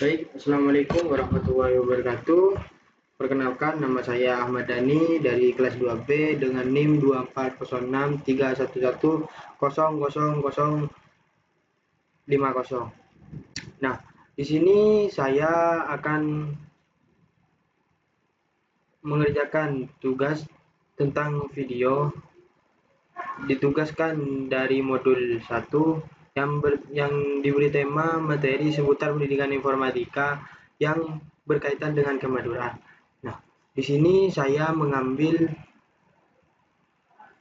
Baik, Assalamualaikum warahmatullahi wabarakatuh. Perkenalkan, nama saya Ahmad Dhani dari kelas 2B dengan NIM 2406311000050. Nah, di sini saya akan mengerjakan tugas tentang video ditugaskan dari modul 1 yang diberi tema materi seputar pendidikan informatika yang berkaitan dengan kemaduraan. Nah, di sini saya mengambil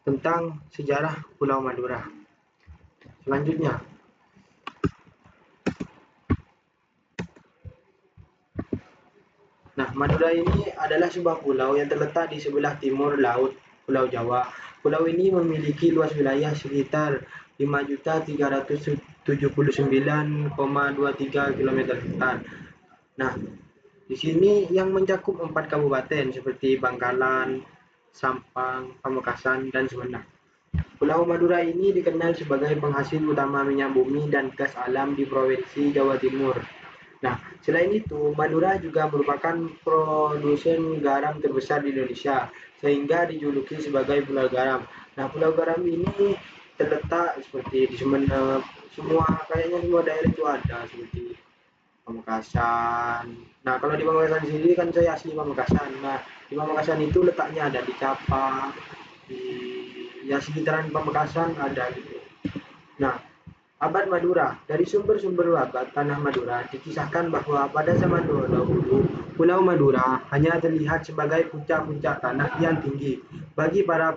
tentang sejarah Pulau Madura. Selanjutnya, Madura ini adalah sebuah pulau yang terletak di sebelah timur laut Pulau Jawa. Pulau ini memiliki luas wilayah sekitar 5.379,23 km². Nah, di sini yang mencakup 4 kabupaten seperti Bangkalan, Sampang, Pamekasan, dan Sumeneb. Pulau Madura ini dikenal sebagai penghasil utama minyak bumi dan gas alam di Provinsi Jawa Timur. Nah, selain itu, Madura juga merupakan produsen garam terbesar di Indonesia, sehingga dijuluki sebagai Pulau Garam. Nah, Pulau Garam ini terletak seperti di Sumeneb, kayaknya semua daerah itu ada, seperti Pamekasan. Nah, kalau di Pamekasan sendiri kan saya asli Pamekasan. Nah, di Pamekasan itu letaknya ada di Capa, di sekitaran Pamekasan ada gitu. Nah, abad Madura. Dari sumber-sumber abad tanah Madura dikisahkan bahwa pada zaman dahulu, Pulau Madura hanya terlihat sebagai puncak-puncak tanah yang tinggi bagi para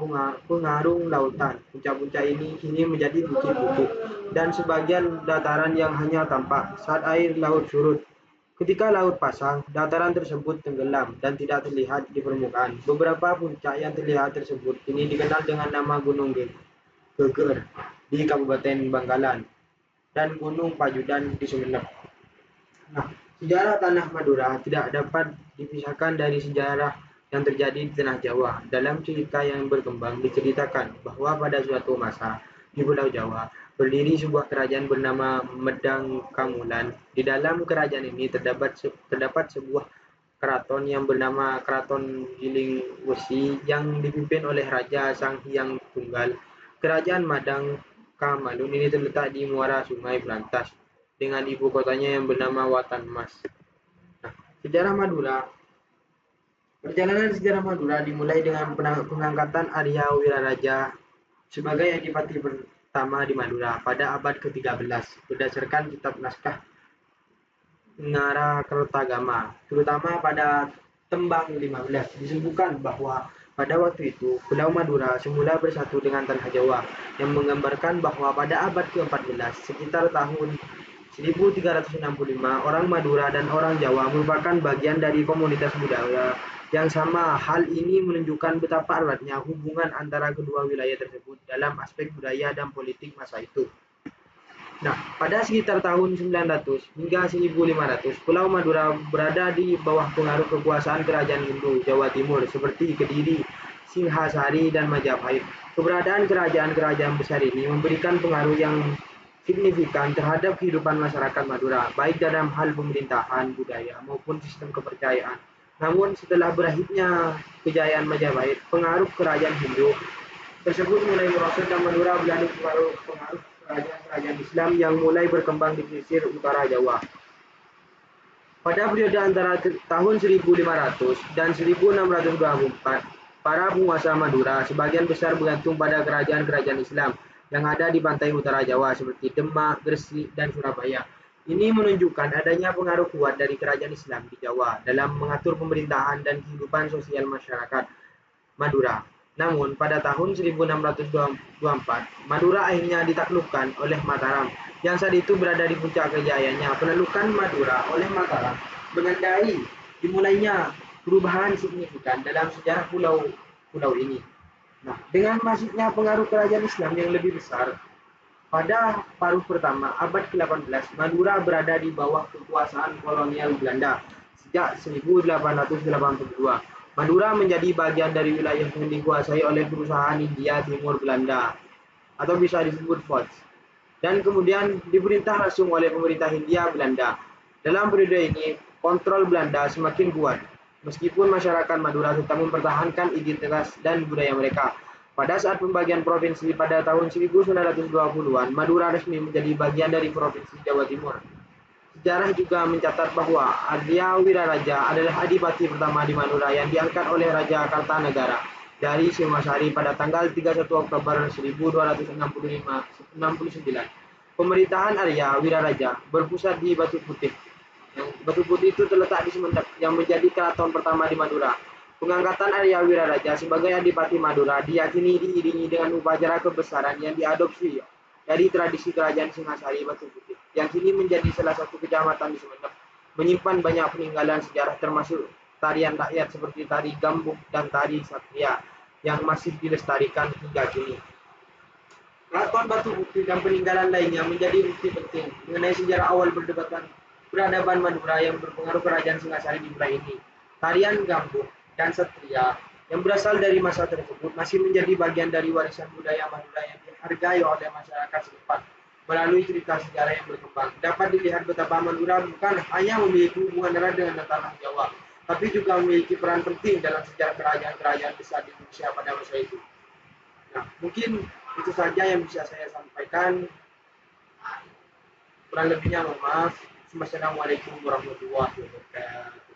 pengarung lautan. Puncak-puncak ini kini menjadi bukit-bukit dan sebagian dataran yang hanya tampak saat air laut surut. Ketika laut pasang, dataran tersebut tenggelam dan tidak terlihat di permukaan. Beberapa puncak yang terlihat tersebut kini dikenal dengan nama Gunung Geger di Kabupaten Bangkalan dan Gunung Pajudan di Sumeneb. Nah, sejarah tanah Madura tidak dapat dipisahkan dari sejarah yang terjadi di tanah Jawa. Dalam cerita yang berkembang diceritakan bahwa pada suatu masa di Pulau Jawa berdiri sebuah kerajaan bernama Medang Kamulan. Di dalam kerajaan ini terdapat sebuah keraton yang bernama Keraton Giling Wesi yang dipimpin oleh Raja Sang Hyang Tunggal. Kerajaan Madang Kamalun ini terletak di muara Sungai Berantas dengan ibu kotanya yang bernama Watan Mas. Nah, sejarah Madura. Perjalanan sejarah Madura dimulai dengan pengangkatan Arya Wiraraja sebagai adipati pertama di Madura pada abad ke-13 berdasarkan kitab naskah Ngara Kertagama, terutama pada tembang 15 disebutkan bahwa pada waktu itu Pulau Madura semula bersatu dengan tanah Jawa, yang menggambarkan bahwa pada abad ke-14 sekitar tahun 1365 orang Madura dan orang Jawa merupakan bagian dari komunitas budaya yang sama. Hal ini menunjukkan betapa eratnya hubungan antara kedua wilayah tersebut dalam aspek budaya dan politik masa itu. Nah, pada sekitar tahun 900 hingga 1500, Pulau Madura berada di bawah pengaruh kekuasaan kerajaan Hindu Jawa Timur seperti Kediri, Singhasari, dan Majapahit. Keberadaan kerajaan-kerajaan besar ini memberikan pengaruh yang signifikan terhadap kehidupan masyarakat Madura, baik dalam hal pemerintahan, budaya, maupun sistem kepercayaan. Namun, setelah berakhirnya kejayaan Majapahit, pengaruh kerajaan Hindu tersebut mulai merosot dan Madura beralih pengaruh kerajaan-kerajaan Islam yang mulai berkembang di pesisir utara Jawa. Pada periode antara tahun 1500 dan 1624, para penguasa Madura sebagian besar bergantung pada kerajaan-kerajaan Islam yang ada di pantai utara Jawa seperti Demak, Gresik, dan Surabaya. Ini menunjukkan adanya pengaruh kuat dari kerajaan Islam di Jawa dalam mengatur pemerintahan dan kehidupan sosial masyarakat Madura. Namun, pada tahun 1624, Madura akhirnya ditaklukkan oleh Mataram, yang saat itu berada di puncak kejayaannya. Penaklukan Madura oleh Mataram menandai dimulainya perubahan signifikan dalam sejarah pulau ini. Nah, dengan masuknya pengaruh kerajaan Islam yang lebih besar, pada paruh pertama abad ke-18, Madura berada di bawah kekuasaan kolonial Belanda sejak 1882. Madura menjadi bagian dari wilayah yang dikuasai oleh perusahaan India Timur Belanda atau bisa disebut Fox, dan kemudian diperintah langsung oleh pemerintah Hindia Belanda. Dalam periode ini, kontrol Belanda semakin kuat, meskipun masyarakat Madura tetap mempertahankan identitas dan budaya mereka. Pada saat pembagian provinsi pada tahun 1920-an, Madura resmi menjadi bagian dari Provinsi Jawa Timur. Sejarah juga mencatat bahwa Arya Wiraraja adalah adipati pertama di Madura yang diangkat oleh Raja Kartanegara dari Singosari pada tanggal 31 Oktober 1269. Pemerintahan Arya Wiraraja berpusat di Batu Putih. Batu Putih itu terletak di Semenep yang menjadi keraton pertama di Madura. Pengangkatan Arya Wiraraja sebagai Adipati Madura diyakini diiringi dengan upacara kebesaran yang diadopsi dari tradisi kerajaan Singasari Batu Putih, yang kini menjadi salah satu kecamatan di Sumeneb, menyimpan banyak peninggalan sejarah termasuk tarian rakyat seperti tari gambuk dan tari satria yang masih dilestarikan hingga kini. Keraton Batu Putih dan peninggalan lainnya menjadi bukti penting mengenai sejarah awal peradaban Madura yang berpengaruh kerajaan Singasari di wilayah ini. Tarian gambuk dan satria yang berasal dari masa tersebut masih menjadi bagian dari warisan budaya Madura yang dihargai oleh masyarakat setempat. Melalui cerita sejarah yang berkembang, dapat dilihat betapa Madura bukan hanya memiliki hubungan erat dengan tanah Jawa, tapi juga memiliki peran penting dalam sejarah kerajaan-kerajaan besar di Indonesia pada masa itu. Nah, mungkin itu saja yang bisa saya sampaikan. Kurang lebihnya mohon maaf. Wassalamualaikum warahmatullahi wabarakatuh.